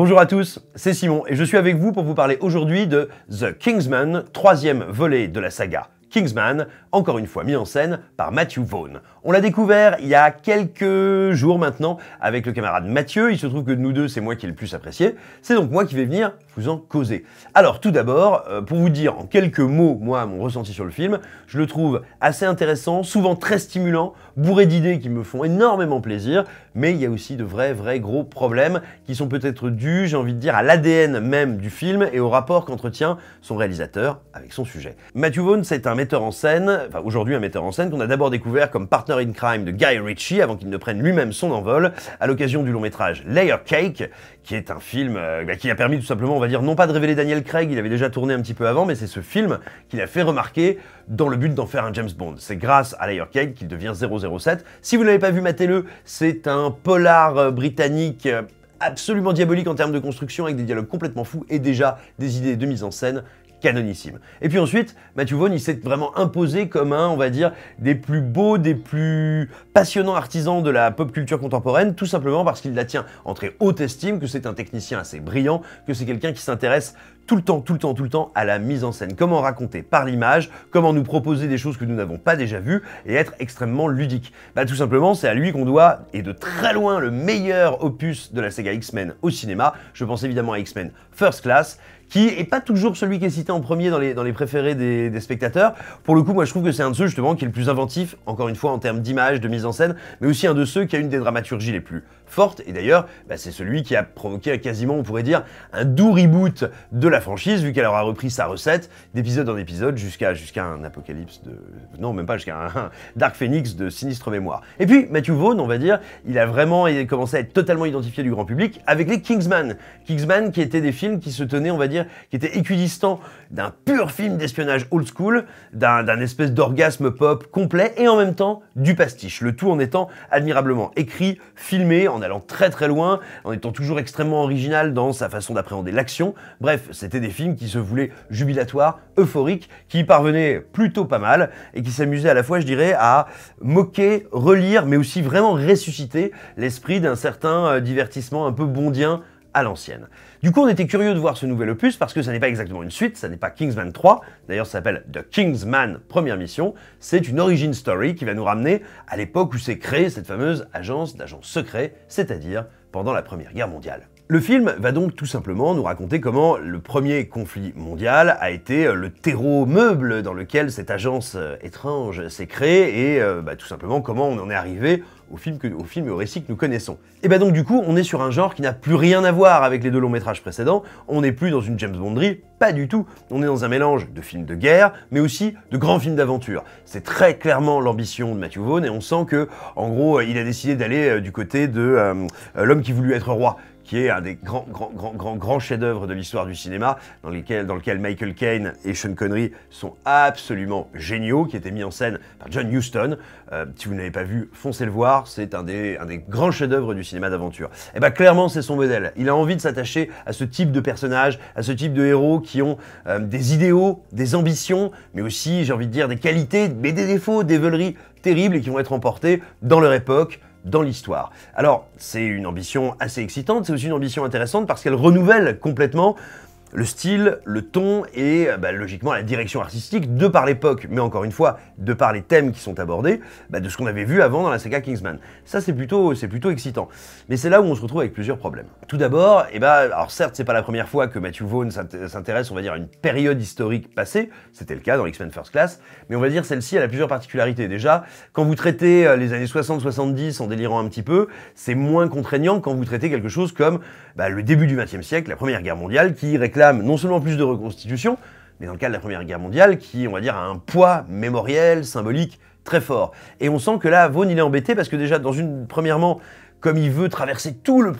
Bonjour à tous, c'est Simon et je suis avec vous pour vous parler aujourd'hui de The Kingsman, troisième volet de la saga Kingsman, encore une fois mis en scène par Matthew Vaughn. On l'a découvert il y a quelques jours maintenant avec le camarade Mathieu, il se trouve que de nous deux c'est moi qui ai le plus apprécié, c'est donc moi qui vais venir vous en causer. Alors tout d'abord, pour vous dire en quelques mots, moi, mon ressenti sur le film, je le trouve assez intéressant, souvent très stimulant, bourré d'idées qui me font énormément plaisir, mais il y a aussi de vrais gros problèmes qui sont peut-être dus, j'ai envie de dire, à l'ADN même du film et au rapport qu'entretient son réalisateur avec son sujet. Matthew Vaughn, c'est un metteur en scène, enfin aujourd'hui un metteur en scène qu'on a d'abord découvert comme partner in crime de Guy Ritchie avant qu'il ne prenne lui-même son envol à l'occasion du long métrage Layer Cake, qui est un film qui a permis tout simplement, on va dire, non pas de révéler Daniel Craig, il avait déjà tourné un petit peu avant, mais c'est ce film qui l'a fait remarquer dans le but d'en faire un James Bond. C'est grâce à Layer Cake qu'il devient 007. Si vous ne l'avez pas vu, matez-le, c'est un polar britannique absolument diabolique en termes de construction, avec des dialogues complètement fous et déjà des idées de mise en scène canonissime. Et puis ensuite, Matthew Vaughn, il s'est vraiment imposé comme un, on va dire, des plus beaux, des plus passionnants artisans de la pop culture contemporaine, tout simplement parce qu'il la tient en très haute estime, que c'est un technicien assez brillant, que c'est quelqu'un qui s'intéresse tout le temps à la mise en scène. Comment raconter par l'image, comment nous proposer des choses que nous n'avons pas déjà vues et être extrêmement ludique. Tout simplement, c'est à lui qu'on doit, et de très loin, le meilleur opus de la saga X-Men au cinéma. Je pense évidemment à X-Men First Class, qui est pas toujours celui qui est cité en premier dans les préférés des spectateurs. Pour le coup, moi je trouve que c'est un de ceux justement qui est le plus inventif, encore une fois en termes d'image, de mise en scène, mais aussi un de ceux qui a une des dramaturgies les plus fortes, et d'ailleurs, c'est celui qui a provoqué quasiment, on pourrait dire, un doux reboot de la franchise, vu qu'elle aura repris sa recette d'épisode en épisode jusqu'à un apocalypse de... Non, même pas, jusqu'à un Dark Phoenix de sinistre mémoire. Et puis, Matthew Vaughn, on va dire, il a vraiment commencé à être totalement identifié du grand public avec les Kingsman. Kingsman qui étaient des films qui se tenaient, on va dire, qui étaient équidistants d'un pur film d'espionnage old school, d'un espèce d'orgasme pop complet, et en même temps du pastiche, le tout en étant admirablement écrit, filmé, en allant très loin, en étant toujours extrêmement original dans sa façon d'appréhender l'action. Bref, c'était des films qui se voulaient jubilatoires, euphoriques, qui y parvenaient plutôt pas mal, et qui s'amusaient à la fois, je dirais, à moquer, relire, mais aussi vraiment ressusciter l'esprit d'un certain divertissement un peu bondien à l'ancienne. Du coup, on était curieux de voir ce nouvel opus parce que ça n'est pas exactement une suite, ça n'est pas Kingsman 3, d'ailleurs ça s'appelle The Kingsman Première Mission, c'est une origin story qui va nous ramener à l'époque où s'est créée cette fameuse agence d'agents secrets, c'est-à-dire pendant la Première Guerre mondiale. Le film va donc tout simplement nous raconter comment le premier conflit mondial a été le terreau meuble dans lequel cette agence étrange s'est créée et tout simplement comment on en est arrivé au film et au récit que nous connaissons. Et donc du coup, on est sur un genre qui n'a plus rien à voir avec les deux longs métrages précédents, on n'est plus dans une James Bonderie, pas du tout, on est dans un mélange de films de guerre, mais aussi de grands films d'aventure. C'est très clairement l'ambition de Matthew Vaughn et on sent que, en gros, il a décidé d'aller du côté de L'homme qui voulut être roi, qui est un des grands chefs-d'œuvre de l'histoire du cinéma, dans lequel Michael Caine et Sean Connery sont absolument géniaux, qui était mis en scène par John Huston. Si vous n'avez pas vu, foncez le voir, c'est un des grands chefs-d'œuvre du cinéma d'aventure. Et clairement, c'est son modèle. Il a envie de s'attacher à ce type de personnages, à ce type de héros qui ont des idéaux, des ambitions, mais aussi, j'ai envie de dire, des qualités, mais des défauts, des veuleries terribles et qui vont être emportés dans leur époque, dans l'histoire. Alors, c'est une ambition assez excitante, c'est aussi une ambition intéressante parce qu'elle renouvelle complètement le style, le ton et logiquement la direction artistique de par l'époque, mais encore une fois, de par les thèmes qui sont abordés, de ce qu'on avait vu avant dans la saga Kingsman. Ça, c'est plutôt excitant. Mais c'est là où on se retrouve avec plusieurs problèmes. Tout d'abord, alors certes, c'est pas la première fois que Matthew Vaughn s'intéresse, on va dire, à une période historique passée, c'était le cas dans X-Men First Class, mais on va dire celle-ci, elle a plusieurs particularités. Déjà, quand vous traitez les années 60-70 en délirant un petit peu, c'est moins contraignant quand vous traitez quelque chose comme le début du XXe siècle, la Première Guerre mondiale, qui réclame non seulement plus de reconstitution, mais dans le cas de la Première Guerre mondiale, qui, on va dire, a un poids mémoriel, symbolique, très fort. Et on sent que là, Vaughn, il est embêté parce que déjà, premièrement, comme il veut traverser tout le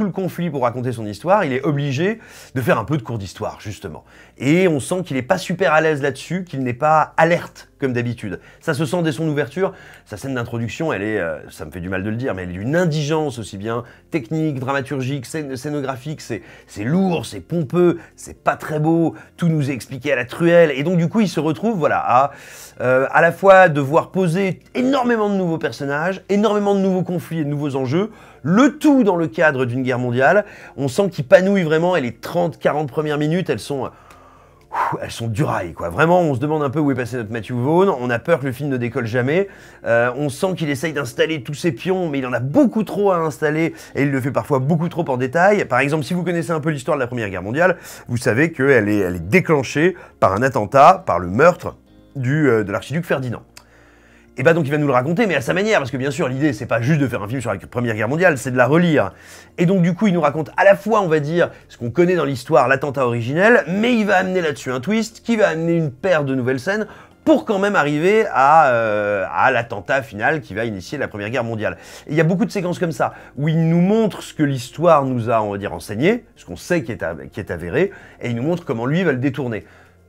conflit pour raconter son histoire, il est obligé de faire un peu de cours d'histoire, justement. Et on sent qu'il n'est pas super à l'aise là-dessus, qu'il n'est pas alerte comme d'habitude. Ça se sent dès son ouverture. Sa scène d'introduction, elle est, ça me fait du mal de le dire, mais elle est d'une indigence aussi bien technique, dramaturgique, scénographique. C'est lourd, c'est pompeux, c'est pas très beau. Tout nous est expliqué à la truelle. Et donc du coup, il se retrouve, voilà, à la fois devoir poser énormément de nouveaux personnages, énormément de nouveaux conflits et de nouveaux enjeux, le tout dans le cadre d'une guerre mondiale. On sent qu'il panouille vraiment et les 30-40 premières minutes, elles sont durailles, quoi. Vraiment, on se demande un peu où est passé notre Matthew Vaughn, on a peur que le film ne décolle jamais, on sent qu'il essaye d'installer tous ses pions, mais il en a beaucoup trop à installer, et il le fait parfois beaucoup trop en détail. Par exemple, si vous connaissez un peu l'histoire de la Première Guerre mondiale, vous savez qu'elle est déclenchée par un attentat, par le meurtre de l'archiduc Ferdinand. Et bah donc il va nous le raconter, mais à sa manière, parce que bien sûr l'idée c'est pas juste de faire un film sur la Première Guerre mondiale, c'est de la relire. Et donc du coup il nous raconte à la fois, on va dire, ce qu'on connaît dans l'histoire, l'attentat originel, mais il va amener là-dessus un twist, qui va amener une paire de nouvelles scènes, pour quand même arriver à l'attentat final qui va initier la Première Guerre mondiale. Et il y a beaucoup de séquences comme ça, où il nous montre ce que l'histoire nous a, on va dire, enseigné, ce qu'on sait qui est avéré, et il nous montre comment lui va le détourner.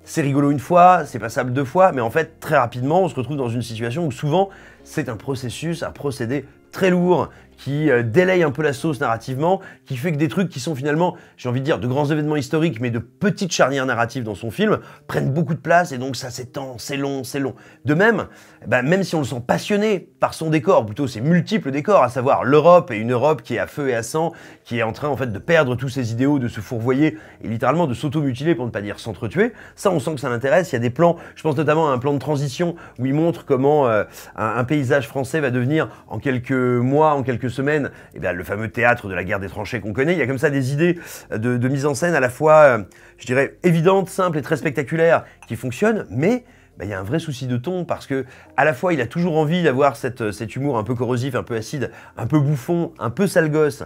C'est rigolo une fois, c'est passable deux fois, mais en fait, très rapidement, on se retrouve dans une situation où souvent, c'est un processus, un procédé très lourd, qui délaye un peu la sauce narrativement, qui fait que des trucs qui sont finalement, j'ai envie de dire, de grands événements historiques, mais de petites charnières narratives dans son film, prennent beaucoup de place, et donc ça s'étend, c'est long, c'est long. De même, même si on le sent passionné par son décor, ou plutôt ses multiples décors, à savoir l'Europe, et une Europe qui est à feu et à sang, qui est en train en fait de perdre tous ses idéaux, de se fourvoyer, et littéralement de s'auto-mutiler, pour ne pas dire s'entretuer, ça on sent que ça l'intéresse. Il y a des plans, je pense notamment à un plan de transition, où il montre comment un paysage français va devenir, en quelques mois, en quelques semaines, eh bien, le fameux théâtre de la guerre des tranchées qu'on connaît. Il y a comme ça des idées de mise en scène à la fois, je dirais, évidentes, simples et très spectaculaires qui fonctionnent, mais il y a un vrai souci de ton parce que à la fois il a toujours envie d'avoir cet humour un peu corrosif, un peu acide, un peu bouffon, un peu sale gosse,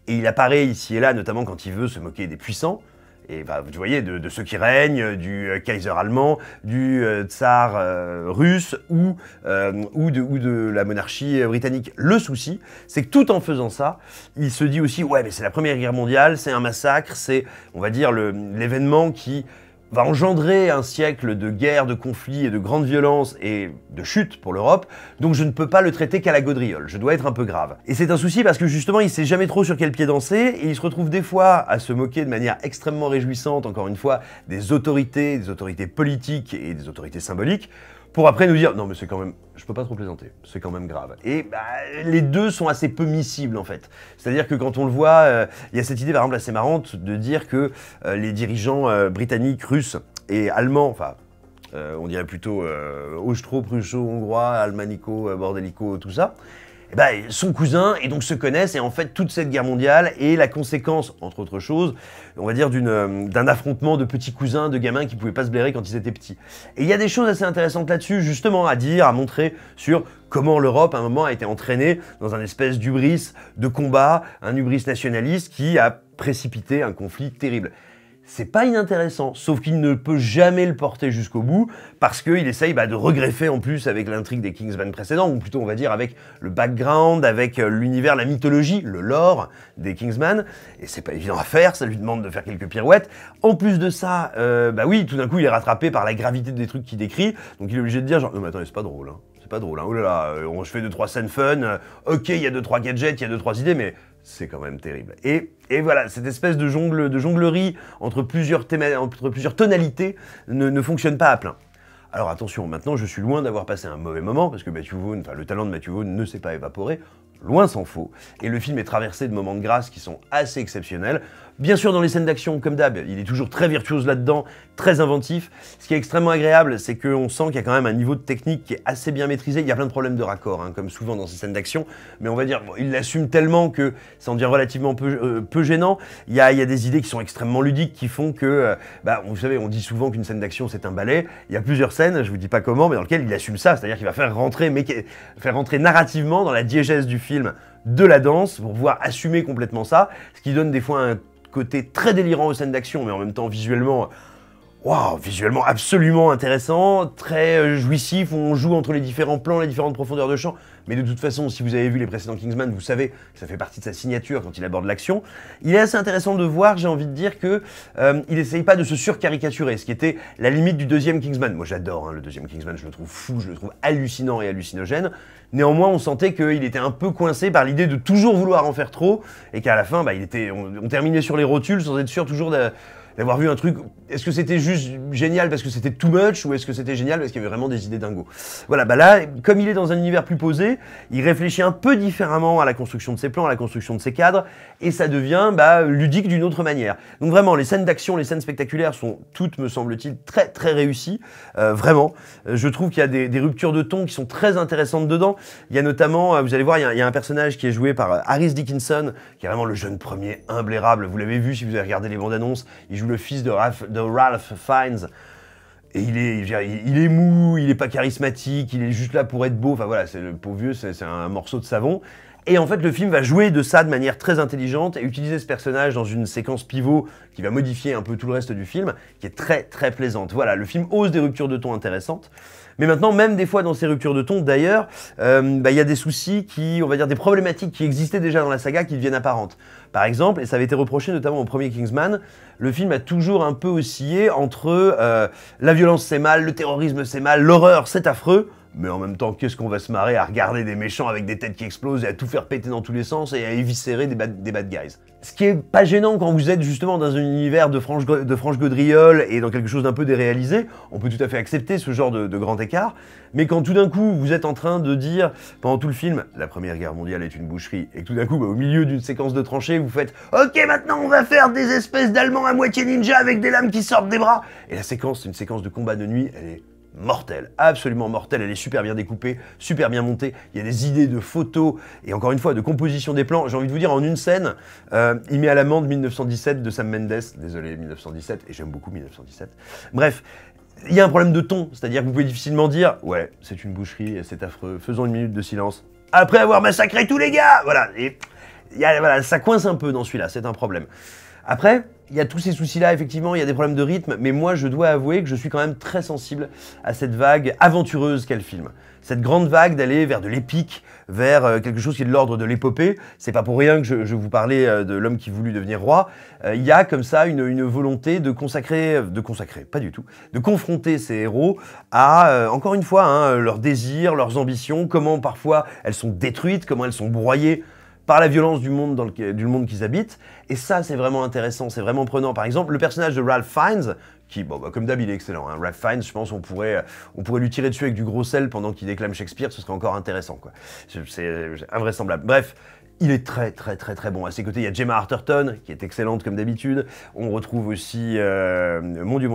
et il apparaît ici et là, notamment quand il veut se moquer des puissants. Et vous voyez, de ceux qui règnent, du Kaiser allemand, du tsar russe ou de la monarchie britannique. Le souci, c'est que tout en faisant ça, il se dit aussi, ouais, mais c'est la Première Guerre mondiale, c'est un massacre, c'est, on va dire, l'événement qui va engendrer un siècle de guerre, de conflits et de grandes violences et de chute pour l'Europe, donc je ne peux pas le traiter qu'à la gaudriole, je dois être un peu grave. Et c'est un souci parce que justement il sait jamais trop sur quel pied danser, et il se retrouve des fois à se moquer de manière extrêmement réjouissante, encore une fois, des autorités politiques et des autorités symboliques, pour après nous dire « Non mais c'est quand même, je peux pas trop plaisanter, c'est quand même grave ». Et les deux sont assez peu miscibles en fait. C'est-à-dire que quand on le voit, il y a cette idée par exemple assez marrante de dire que les dirigeants britanniques, russes et allemands, enfin on dirait plutôt austro-prusso-hongrois, almanico, bordelico, tout ça, sont cousins et donc se connaissent, et en fait toute cette guerre mondiale est la conséquence, entre autres choses, on va dire d'un affrontement de petits cousins, de gamins qui pouvaient pas se blairer quand ils étaient petits. Et il y a des choses assez intéressantes là-dessus, justement à dire, à montrer sur comment l'Europe à un moment a été entraînée dans un espèce d'hubris de combat, un hubris nationaliste qui a précipité un conflit terrible. C'est pas inintéressant, sauf qu'il ne peut jamais le porter jusqu'au bout, parce qu'il essaye de regreffer en plus avec l'intrigue des Kingsman précédents, ou plutôt on va dire avec le background, avec l'univers, la mythologie, le lore des Kingsman, et c'est pas évident à faire, ça lui demande de faire quelques pirouettes. En plus de ça, oui, tout d'un coup il est rattrapé par la gravité des trucs qu'il décrit, donc il est obligé de dire genre, non mais attendez, c'est pas drôle, hein. C'est pas drôle, hein. Oh là là, je fais 2-3 scènes fun, ok, il y a 2-3 gadgets, il y a 2-3 idées, mais c'est quand même terrible. Et voilà, cette espèce de jonglerie entre plusieurs tonalités ne fonctionne pas à plein. Alors attention, maintenant je suis loin d'avoir passé un mauvais moment, parce que Matthew Vaughn, le talent de Matthew Vaughn ne s'est pas évaporé, loin s'en faut. Et le film est traversé de moments de grâce qui sont assez exceptionnels. Bien sûr, dans les scènes d'action, comme d'hab, il est toujours très virtuose là-dedans, très inventif. Ce qui est extrêmement agréable, c'est qu'on sent qu'il y a quand même un niveau de technique qui est assez bien maîtrisé. Il y a plein de problèmes de raccord, hein, comme souvent dans ces scènes d'action, mais on va dire, il l'assume tellement que ça en devient relativement peu gênant. Il y a des idées qui sont extrêmement ludiques, qui font que, vous savez, on dit souvent qu'une scène d'action, c'est un ballet. Il y a plusieurs scènes, je vous dis pas comment, mais dans lesquelles il assume ça, c'est-à-dire qu'il va faire rentrer narrativement dans la diégèse du film de la danse, pour pouvoir assumer complètement ça, ce qui donne des fois un côté très délirant aux scènes d'action, mais en même temps visuellement, Waouh, visuellement absolument intéressant, très jouissif, où on joue entre les différents plans, les différentes profondeurs de champ. Mais de toute façon, si vous avez vu les précédents Kingsman, vous savez que ça fait partie de sa signature quand il aborde l'action. Il est assez intéressant de voir, j'ai envie de dire, que il essaye pas de se surcaricaturer, ce qui était la limite du deuxième Kingsman. Moi j'adore le deuxième Kingsman, je le trouve fou, je le trouve hallucinant et hallucinogène. Néanmoins, on sentait qu'il était un peu coincé par l'idée de toujours vouloir en faire trop, et qu'à la fin, on terminait sur les rotules sans être sûr toujours d'avoir vu un truc. Est-ce que c'était juste génial parce que c'était too much, ou est-ce que c'était génial parce qu'il y avait vraiment des idées dingos? Voilà, là, comme il est dans un univers plus posé, il réfléchit un peu différemment à la construction de ses plans, à la construction de ses cadres, et ça devient ludique d'une autre manière. Donc vraiment, les scènes d'action, les scènes spectaculaires sont toutes, me semble-t-il, très très réussies. Vraiment, je trouve qu'il y a des ruptures de ton qui sont très intéressantes dedans. Il y a notamment, vous allez voir, il y a un personnage qui est joué par Harris Dickinson, qui est vraiment le jeune premier imblairable. Vous l'avez vu si vous avez regardé les bandes annonces. Il joue le fils de Ralph Fiennes. Et il est mou, il est pas charismatique, il est juste là pour être beau. Enfin voilà, le pauvre vieux, c'est un morceau de savon. Et en fait, le film va jouer de ça de manière très intelligente et utiliser ce personnage dans une séquence pivot qui va modifier un peu tout le reste du film, qui est très très plaisante. Voilà, le film ose des ruptures de ton intéressantes. Mais maintenant, même des fois dans ces ruptures de ton, d'ailleurs, il y a des soucis on va dire des problématiques qui existaient déjà dans la saga qui deviennent apparentes. Par exemple, et ça avait été reproché notamment au premier Kingsman, le film a toujours un peu oscillé entre la violence c'est mal, le terrorisme c'est mal, l'horreur c'est affreux, mais en même temps, qu'est-ce qu'on va se marrer à regarder des méchants avec des têtes qui explosent et à tout faire péter dans tous les sens et à éviscérer des bad guys. Ce qui est pas gênant quand vous êtes justement dans un univers de franche gaudriole et dans quelque chose d'un peu déréalisé, on peut tout à fait accepter ce genre de grand écart, mais quand tout d'un coup vous êtes en train de dire, pendant tout le film, la Première Guerre mondiale est une boucherie, et que tout d'un coup, au milieu d'une séquence de tranchées, vous faites « Ok, maintenant on va faire des espèces d'Allemands à moitié ninja avec des lames qui sortent des bras !» Et la séquence, c'est une séquence de combat de nuit, elle est mortelle, absolument mortelle, elle est super bien découpée, super bien montée, il y a des idées de photos, et encore une fois, de composition des plans. J'ai envie de vous dire, en une scène, il met à l'amende 1917 de Sam Mendes, désolé 1917, et j'aime beaucoup 1917. Bref, il y a un problème de ton, c'est-à-dire que vous pouvez difficilement dire « Ouais, c'est une boucherie, c'est affreux, faisons une minute de silence. » Après avoir massacré tous les gars. Voilà, et voilà, ça coince un peu dans celui-là, c'est un problème. Après, il y a tous ces soucis-là, effectivement, il y a des problèmes de rythme, mais moi, je dois avouer que je suis quand même très sensible à cette vague aventureuse qu'est le film. Cette grande vague d'aller vers de l'épique, vers quelque chose qui est de l'ordre de l'épopée. C'est pas pour rien que je vous parlais de l'homme qui voulut devenir roi. Il y a comme ça une volonté de consacrer, pas du tout, de confronter ces héros à, encore une fois, leurs désirs, leurs ambitions, comment parfois elles sont détruites, comment elles sont broyées par la violence du monde qu'ils habitent. Et ça, c'est vraiment intéressant, c'est vraiment prenant. Par exemple, le personnage de Ralph Fiennes, qui, comme d'hab, il est excellent. Ralph Fiennes, je pense, on pourrait lui tirer dessus avec du gros sel pendant qu'il déclame Shakespeare, ce serait encore intéressant, quoi. C'est invraisemblable. Bref, il est très très très très bon. À ses côtés, il y a Gemma Arterton, qui est excellente comme d'habitude. On retrouve aussi, mon dieu,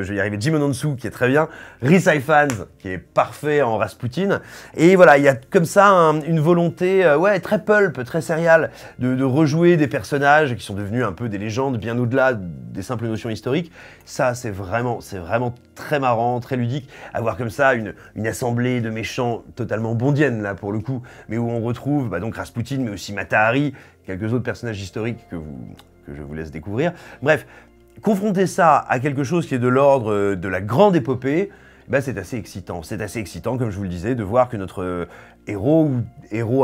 je vais y arriver, Jim Ononsu, qui est très bien. Rhys Ifans, qui est parfait en Rasputin. Et voilà, il y a comme ça une volonté, très pulp, très serial, de rejouer des personnages qui sont devenus un peu des légendes, bien au-delà des simples notions historiques. Ça, c'est vraiment très marrant, très ludique. Avoir comme ça une assemblée de méchants totalement bondienne, là, pour le coup, mais où on retrouve donc Rasputin, mais aussi Mata Hari, quelques autres personnages historiques que je vous laisse découvrir. Bref, confronter ça à quelque chose qui est de l'ordre de la grande épopée, c'est assez excitant. C'est assez excitant, comme je vous le disais, de voir que notre héros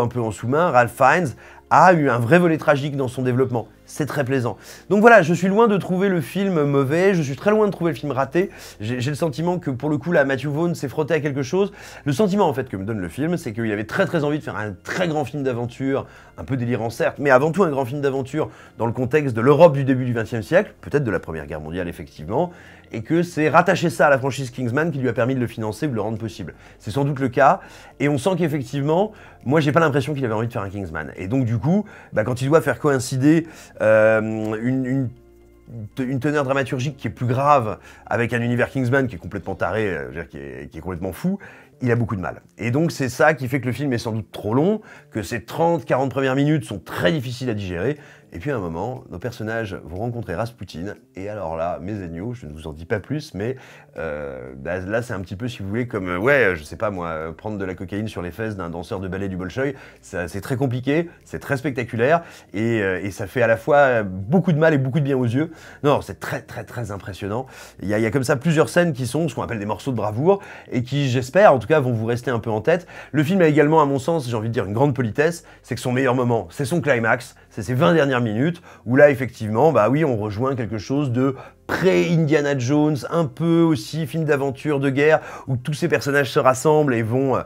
un peu en sous-main, Ralph Fiennes, a eu un vrai volet tragique dans son développement. C'est très plaisant. Donc voilà, je suis loin de trouver le film mauvais, je suis très loin de trouver le film raté. J'ai le sentiment que pour le coup, là, Matthew Vaughn s'est frotté à quelque chose. Le sentiment en fait que me donne le film, c'est qu'il avait très très envie de faire un très grand film d'aventure, un peu délirant certes, mais avant tout un grand film d'aventure dans le contexte de l'Europe du début du XXe siècle, peut-être de la Première Guerre mondiale effectivement, et que c'est rattacher ça à la franchise Kingsman qui lui a permis de le financer ou de le rendre possible. C'est sans doute le cas, et on sent qu'effectivement, moi j'ai pas l'impression qu'il avait envie de faire un Kingsman. Et donc du coup, quand il doit faire coïncider une teneur dramaturgique qui est plus grave avec un univers Kingsman qui est complètement taré, qui est complètement fou, il a beaucoup de mal. Et donc c'est ça qui fait que le film est sans doute trop long, que ces 30-40 premières minutes sont très difficiles à digérer, Et puis à un moment, nos personnages vont rencontrer Rasputin, et alors là, mes agneaux, je ne vous en dis pas plus, mais là c'est un petit peu, si vous voulez, comme, je sais pas moi, prendre de la cocaïne sur les fesses d'un danseur de ballet du Bolchoï, c'est très compliqué, c'est très spectaculaire, et ça fait à la fois beaucoup de mal et beaucoup de bien aux yeux. Non, c'est très impressionnant. Il y a comme ça plusieurs scènes qui sont ce qu'on appelle des morceaux de bravoure, et qui, j'espère, en tout cas, vont vous rester un peu en tête. Le film a également, à mon sens, j'ai envie de dire une grande politesse, c'est que son meilleur moment, c'est son climax, c'est ces 20 dernières minutes, où là, effectivement, bah oui, on rejoint quelque chose de pré-Indiana Jones, un peu aussi film d'aventure, de guerre, où tous ces personnages se rassemblent et vont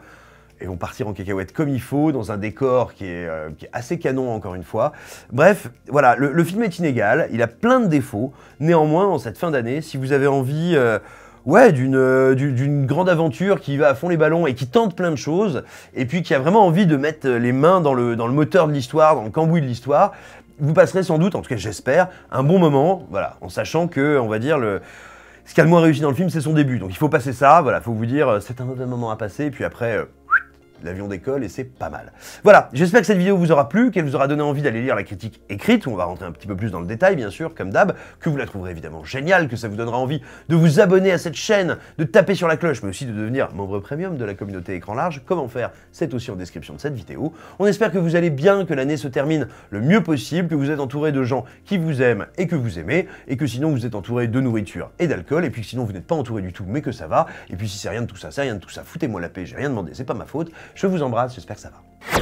partir en cacahuète comme il faut, dans un décor qui est assez canon, encore une fois. Bref, voilà, le film est inégal, il a plein de défauts. Néanmoins, en cette fin d'année, si vous avez envie d'une grande aventure qui va à fond les ballons et qui tente plein de choses, et puis qui a vraiment envie de mettre les mains dans le moteur de l'histoire, dans le cambouis de l'histoire, vous passerez sans doute, en tout cas j'espère, un bon moment, voilà, en sachant que, on va dire, ce qui a le moins réussi dans le film, c'est son début. Donc il faut passer ça, voilà, faut vous dire, c'est un mauvais moment à passer, et puis après, l'avion décolle et c'est pas mal. Voilà, j'espère que cette vidéo vous aura plu, qu'elle vous aura donné envie d'aller lire la critique écrite, où on va rentrer un petit peu plus dans le détail, bien sûr, comme d'hab, que vous la trouverez évidemment géniale, que ça vous donnera envie de vous abonner à cette chaîne, de taper sur la cloche, mais aussi de devenir membre premium de la communauté Écran Large. Comment faire? C'est aussi en description de cette vidéo. On espère que vous allez bien, que l'année se termine le mieux possible, que vous êtes entouré de gens qui vous aiment et que vous aimez, et que sinon vous êtes entouré de nourriture et d'alcool, et puis sinon vous n'êtes pas entouré du tout, mais que ça va, et puis si c'est rien de tout ça, c'est rien de tout ça, foutez-moi la paix, j'ai rien demandé, c'est pas ma faute. Je vous embrasse, j'espère que ça va.